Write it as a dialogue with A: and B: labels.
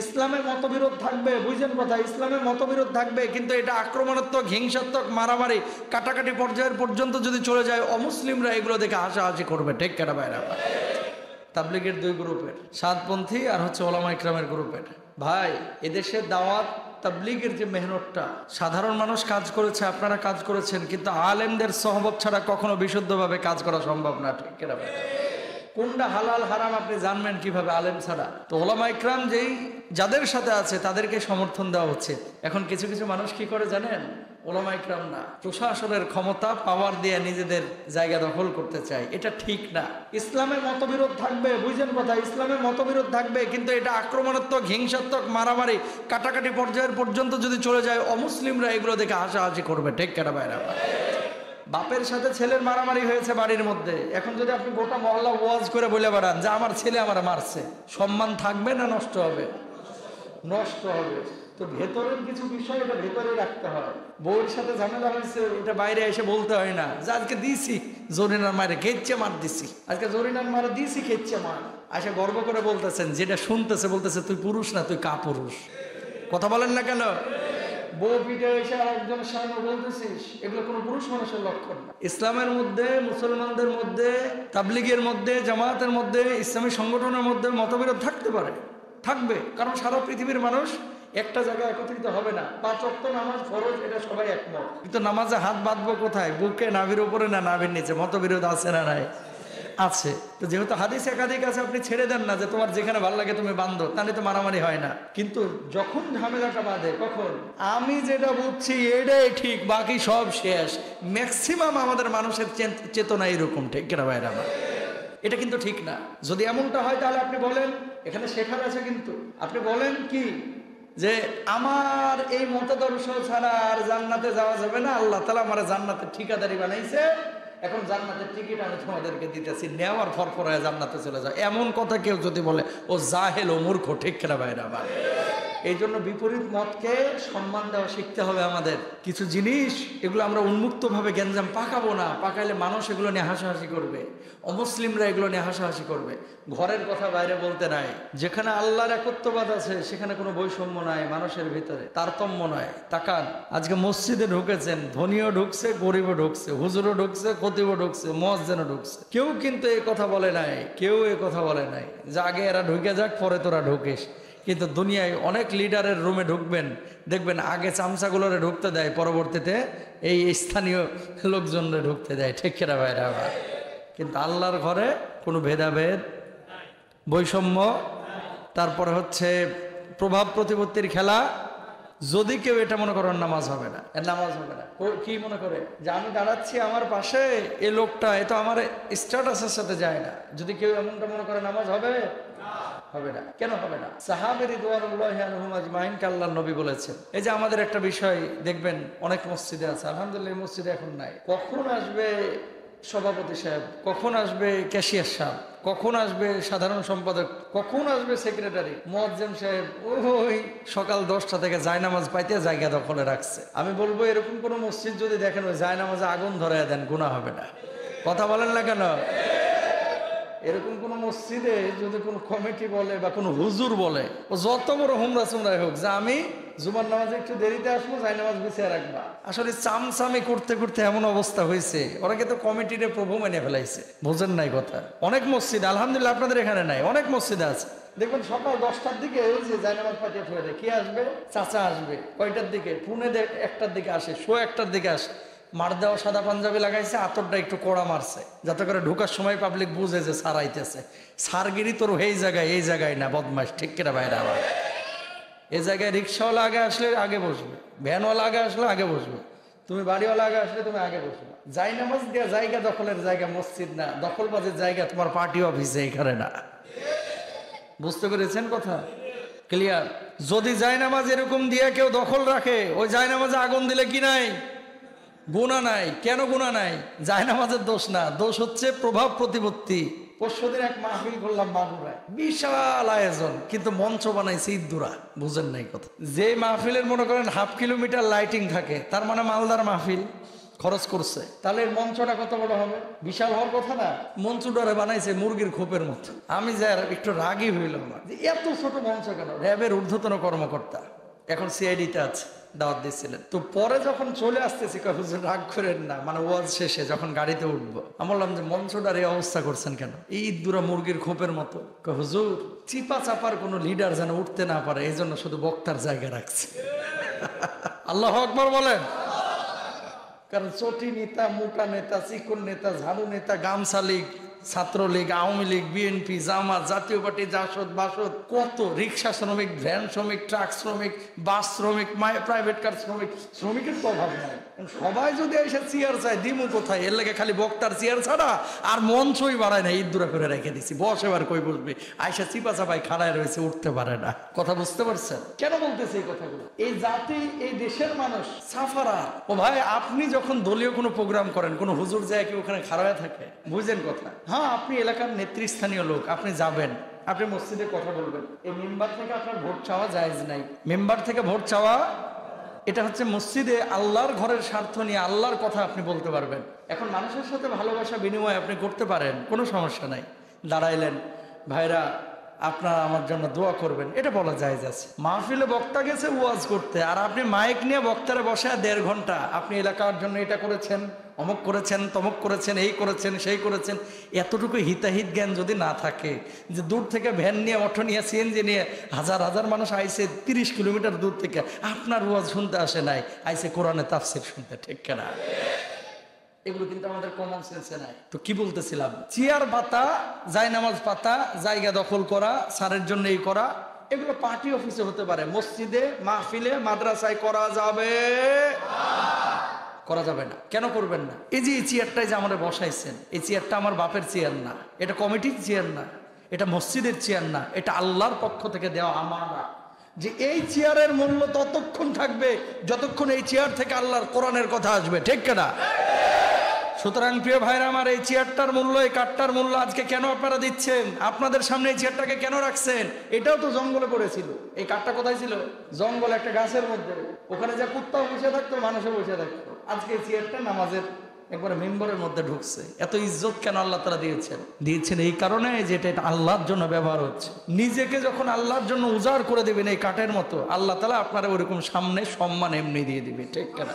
A: ইসলামে মতবিরোধ থাকবে, বুঝছেন কথা, ইসলামে মতবিরোধ থাকবে, কিন্তু এটা আক্রমণাত্মক, হিংসাত্মক, মারামারি, কাটাকাটি পর্যায়ের পর্যন্ত যদি চলে যায়, অমুসলিমরা এগুলো দেখে হাসাহাসি করবে। ঠিক কেনা ভাইরা? তাবলিগের দুই গ্রুপের, সাতপন্থী আর হচ্ছে ওলামা ইকরামের গ্রুপের। ভাই, এদেশের দাওয়াত তাবলিগের যে মেহনতটা, সাধারণ মানুষ কাজ করেছে, আপনারা কাজ করেছেন, কিন্তু আলেমদের সহবত ছাড়া কখনো বিশুদ্ধভাবে কাজ করা সম্ভব না। ঠিক কেনা ভাই? কোনটা হালাল হারাম আপনি জানবেন কিভাবে আলেম ছাড়া? তো ওলামা ইকরাম যাদের সাথে আছে তাদেরকে সমর্থন দেওয়া হচ্ছে। এখন কিছু কিছু মানুষ কি করে জানেন? ওলামা ইকরাম না, প্রশাসনের ক্ষমতা, পাওয়ার দিয়ে নিজেদের জায়গা দখল করতে চায়। এটা ঠিক না। ইসলামে মতবিরোধ থাকবে, বুঝছেন কথা, ইসলামে মতবিরোধ থাকবে, কিন্তু এটা আক্রমণাত্মক, হিংসাত্মক, মারামারি, কাটাকাটি পর্যায়ের পর্যন্ত যদি চলে যায়, অমুসলিমরা এগুলো দেখে হাসাহাসি করবে। ঠিক কেনা ভাইরা? বাপের সাথে ছেলের মারামারি হয়েছে বাড়ির মধ্যে, এখন যদি আপনি গোটা মহল্লা ওয়াজ করে বলে বেড়ান যে আমার ছেলে আমার মারছে, সম্মান থাকবে না নষ্ট হবে? নষ্ট হবে। তো ভেতরের কিছু বিষয় এটা ভেতরে রাখতে হয়। বউয়ের সাথে ঝামেলা হয়েছে, এটা বাইরে এসে বলতে হয় না যে আজকে দিয়েছি জরিনার মারে খেচ্ছে মার দিছি, আজকে জরিনার মারে দিয়েছি খেচ্ছে মার। আসে গর্ব করে বলতেছেন, যেটা শুনতেছে বলতেছে তুই পুরুষ না, তুই কাপুরুষ। কথা বলেন না কেন? বউ পিঠে এসে আর একজনের সামনে বলতেছিস, এগুলো কোনো পুরুষ মানুষের লক্ষণ না। ইসলামের মধ্যে, মুসলমানদের মধ্যে, তাবলিগের মধ্যে, জামায়াতের মধ্যে, ইসলামী সংগঠনের মধ্যে মতবিরোধ থাকতে পারে, থাকবে, কারণ সারা পৃথিবীর মানুষ একটা জায়গায় একত্রিত হবে না। 5 ওয়াক্ত নামাজ ফরজ, এটা সবাই একমত, কিন্তু নামাজে হাত বাঁধবো কোথায়? বুকে, নাভির উপরে না নাভির নিচে? মতবিরোধ আছে না নাই? আছে। তো যেহেতু হাদিস একাধিক আছে, আপনি ছেড়ে দেন না যে তোমার যেখানে ভালো লাগে তুমি বাঁধো, তাহলে তো মারামারি হয় না। কিন্তু যখন ঝামেলাটা বাঁধে, কখন আমি যেটা বুঝছি এটাই ঠিক, বাকি সব শেষ। ম্যাক্সিমাম আমাদের মানুষের চেতনা এরকম। ঠিক কিনা ভাইরা? এটা কিন্তু ঠিক না। যদি এমনটা হয় তাহলে আপনি বলেন, এখানে শেখার আছে, কিন্তু আপনি বলেন কি যে আমার এই মতাদর্শ ছাড়া আর জান্নাতে যাওয়া যাবে না, আল্লাহ তাআলা আমার জান্নাতের ঠিকাদারি বানাইছে, এখন জান্নাতের টিকিট আমি তোমাদেরকে দিতেছি, নেওয়ার ফরফরায় জান্নাতে চলে যায়, এমন কথা কেউ যদি বলে, ও জাহেল, ও মূর্খ। ঠিক কিনা ভাইরা? আমার এই জন্য বিপরীত মতকে সম্মান দেওয়া শিখতে হবে আমাদের। কিছু জিনিস এগুলো আমরা উন্মুক্তভাবে গ্যাঞ্জাম পাকাবো না, পাকাইলে মানুষ এগুলো নিয়ে হাসাহাসি করবে, অমুসলিমরা এগুলো নিয়ে হাসাহাসি করবে। ঘরের কথা বাইরে বলতে নাই। যেখানে আল্লাহর একত্ববাদ আছে সেখানে কোনো বৈষম্য নাই, মানুষের ভিতরে তারতম্য নয়। তাকান, আজকে মসজিদে ঢুকেছেন, ধনীও ঢুকছে, গরিবও ঢুকছে, হুজুরও ঢুকছে, খতিবও ঢুকছে, মুয়াজ্জিনও ঢুকছে, কেউ কিন্তু এই কথা বলে নাই, কেউ এই কথা বলে নাই যে আগে এরা ঢুকে যাক পরে তোরা ঢুকিস। কিন্তু দুনিয়ায় অনেক লিডারের রুমে ঢুকবেন, দেখবেন আগে চামচাগুলোরে ঢুকতে দেয়, পরবর্তীতে এই স্থানীয় লোকজনরে ঢুকতে দেয়। ঠিক কিনা ভাইরা? আবার কিন্তু আল্লাহর ঘরে কোনো ভেদাভেদ, বৈষম্য, তারপরে হচ্ছে প্রভাব প্রতিপত্তির খেলা। যদি কেউ এটা মনে করেন নামাজ হবে না, এর নামাজ হবে না, কি মনে করে যে আমি দাঁড়াচ্ছি আমার পাশে, এই লোকটা এ তো আমার স্ট্যাটাসের সাথে যায় না, যদি কেউ এমনটা মনে করে নামাজ হবে? হবে না। কেন হবে না? সাহাবে রিদওয়ানুল্লাহি আনহুম আজমাইন কে আল্লাহর নবী বলেছেন। এই যে আমাদের একটা বিষয় দেখবেন অনেক মসজিদে আছে, আলহামদুলিল্লাহ এই মসজিদে এখন নাই, কখন আসবে সভাপতি সাহেব, কখন আসবে ক্যাশিয়ার সাহেব, কখন আসবে সাধারণ সম্পাদক, কখন আসবে সেক্রেটারি, মুয়াজ্জিন সাহেব, ওই সকাল 10টা থেকে জায়নামাজ পাইতে জায়গা দখলে রাখছে। আমি বলবো এরকম কোনো মসজিদ যদি দেখেন ওই জায়নামাজে আগুন ধরায় দেন, গুনাহ হবে না। কথা বলেন না কেন? এরকম কোন মসজিদে যদি কোনো কমিটি বলে বা কোনো হুজুর বলে, ও যত বড় হুমরা সুমরাই হোক, যে আমি জুমার নামাজে একটু দেরিতে আসবো, জায়নামাজ গুছিয়ে রাখবা, আসলে চামচামি করতে করতে এমন অবস্থা হয়েছে, ওরা কিন্তু কমিটির প্রভু মেনে ফেলাইছে। বুঝেন নাই কথা? অনেক মসজিদ, আলহামদুলিল্লাহ আপনাদের এখানে নাই, অনেক মসজিদে আছে, দেখবেন সকাল 10টার দিকে ওই যে জায়নামাজ পাঠিয়ে ফেলে দেয়। কি আসবে? চাচা আসবে। কয়টার দিকে? পুনে 1টার দিকে আসে, 1টার দিকে আসে। মার দেওয়া সাদা পাঞ্জাবি লাগাইছে, আতরটা একটু কড়া মারছে, যাতে করে ঢোকার সময় পাবলিক বুঝে যে সার আইতেছে। সারগিরি তোর এই জায়গায় না, বদমাস। ঠিক কিনা ভাইরা? আবার এই জায়গায় রিক্সাওয়ালা আগে আসলে আগে বসবে, ভ্যানওয়ালা আগে আসলে আগে বসবে, তুমি বাড়িওয়ালা আগে আসলে তুমি আগে বসবে। জায়নামাজ দেওয়া জায়গা দখলের জায়গা মসজিদ না, দখলবাজের জায়গা তোমার পার্টি অফিসে, এখানে না। বুঝতে পেরেছেন কথা? ক্লিয়ার? যদি জায়নামাজ এরকম দিয়ে কেউ দখল রাখে, ওই জায়নামাজে আগুন দিলে কি নাই? গুনাহ নাই। কেন গুনাহ নাই? জায়নামাজের দোষ না, দোষ হচ্ছে প্রভাব প্রতিপত্তি। পরশুদিন এক মাহফিল করলাম মাগুরায়, বিশাল আয়োজন, কিন্তু মঞ্চ বানাইছে ইদ্দুরা। বুঝেন নাই কথা? যে মাহফিলের মনে করেন 1/2 কিলোমিটার লাইটিং থাকে, তার মানে মালদার মাহফিল। খরচ করছে, তাহলে এর মঞ্চটা কত বড় হবে, বিশাল হওয়ার কথা না। মঞ্চটারে বানাইছে মুরগির খোপের মতো। আমি যা একটু রাগই হইলাম না যে এত ছোট মঞ্চ কেন। র্যাবের ঊর্ধ্বতন কর্মকর্তা, এখন সিআইডিতে আছে, দাওয়াত দিচ্ছিলেন। তো পরে যখন চলে আসতেছি হুজুর রাগ করেন না, মানে ওয়াজ শেষে যখন গাড়িতে উঠবো, আমি বললাম যে মঞ্চটার এই অবস্থা করছেন কেন, এই দুরা মুরগির খোপের মতো। হুজুর চিপা চাপার কোনো লিডার যেন উঠতে না পারে এই জন্য শুধু বক্তার জায়গা রাখছে। আল্লাহু আকবার বলেন। কারণ চটি নেতা, মোটা নেতা, চিকন নেতা, ঝাড়ু নেতা, গামছা লীগ, ছাত্রলীগ, আওয়ামী লীগ, বিএনপি, জামাত, জাতীয় পার্টি, জাসদ, বাসদ, কত রিক্সা শ্রমিক, ভ্যান শ্রমিক, ট্রাক শ্রমিক, বাস শ্রমিক, প্রাইভেট কার শ্রমিক, শ্রমিকের তো অভাব নাই। সবাই যদি এসে চেয়ার চায় দিমু কোথায়, এর লেগে খালি বক্তার চেয়ার ছাড়া আর মঞ্চই বাড়ায় না, ইদ্দুরা করে রেখে দিছি। বস এবার কই বসবে, আয়সা চিপা চাপাই খাড়ায় রয়েছে, উঠতে পারে না। কথা বুঝতে পারছেন কেন বলতেছে এই কথাগুলো? এই জাতি, এই দেশের মানুষ সাফারা। ও ভাই, আপনি যখন দলীয় কোনো প্রোগ্রাম করেন, কোনো হুজুর যায় কি ওখানে খাড়ায় থাকে, বুঝেন কথা? হ্যাঁ, আপনি এলাকার নেতৃস্থানীয় লোক, আপনি যাবেন, আপনি মসজিদে কথা বলবেন, এই মেম্বার থেকে আপনার ভোট চাওয়া জায়েজ নাই। মেম্বার থেকে ভোট চাওয়া, এটা হচ্ছে মসজিদে আল্লাহর ঘরের স্বার্থ নিয়ে আল্লাহর কথা আপনি বলতে পারবেন। এখন মানুষের সাথে ভালোবাসা বিনিময় আপনি করতে পারেন, কোনো সমস্যা নাই। দাঁড়াইলেন, ভাইরা আপনারা আমার জন্য দোয়া করবেন, এটা বলা জায়েজ আছে। মাহফিলে বক্তা গেছে ওয়াজ করতে, আর আপনি মাইক নিয়ে বক্তারে বসে 1.5 ঘন্টা আপনি এলাকার জন্য এটা করেছেন, অমুক করেছেন, তমুক করেছেন, এই করেছেন, সেই করেছেন, এতটুকু হিতাহিত জ্ঞান যদি না থাকে, যে দূর থেকে ভ্যান নিয়ে, অটো নিয়ে, সিএনজি নিয়ে হাজার হাজার মানুষ আইসে 30 কিলোমিটার দূর থেকে, আপনার ওয়াজ শুনতে আসে নাই, আইসে কোরআনে তাফসীর শুনতে, ঠিক কিনা? এগুলো কিন্তু আমাদের কমন সেন্সে নাই। তো কি বলতেছিলাম, চেয়ার পাতা, জায়নামাজ পাতা, জায়গা দখল করা, স্যারের জন্য এই করা, এগুলো পার্টি অফিসে হতে পারে, মসজিদে, মাহফিলে, মাদ্রাসায় করা যাবে? করা যাবে না। কেন করবেন না? এই যে এই চেয়ারটাই যে আমাদের বসাইছেন, এই চেয়ারটা আমার বাপের চেয়ার না, এটা কমিটির চেয়ার না, এটা মসজিদের চেয়ার না, এটা আল্লাহর পক্ষ থেকে দেওয়া আমানত। যে এই চেয়ারের মূল্য ততক্ষণ থাকবে যতক্ষণ এই চেয়ার থেকে আল্লাহর কোরআনের কথা আসবে, ঠিক কিনা? সুতরাং প্রিয় ভাইরা আমার, এই চেয়ারটার মূল্য, এই কাঠটার মূল্য আজকে কেন আপনারা দিচ্ছেন? আপনাদের সামনে এই চেয়ারটাকে কেন রাখছেন? এটাও তো জঙ্গলে পড়েছিল। এই কাঠটা কোথায় ছিল? জঙ্গল, একটা গাছের মধ্যে। ওখানে যা কুত্তাও বসে থাকতো, মানুষও বসে থাকতো। আজকে এই চেয়ারটা নামাজের একবারে মেম্বরের মধ্যে ঢুকছে। এত ইজ্জত কেন আল্লাহ তাআলা দিয়েছেন? দিয়েছেন এই কারণে যে এটা আল্লাহর জন্য ব্যবহার হচ্ছে। নিজেকে যখন আল্লাহর জন্য উজাড় করে দেবেন এই কাঠের মতো, আল্লাহ তাআলা আপনারা ওরকম সামনে সম্মান এমনি দিয়ে দিবে, ঠিক কিনা?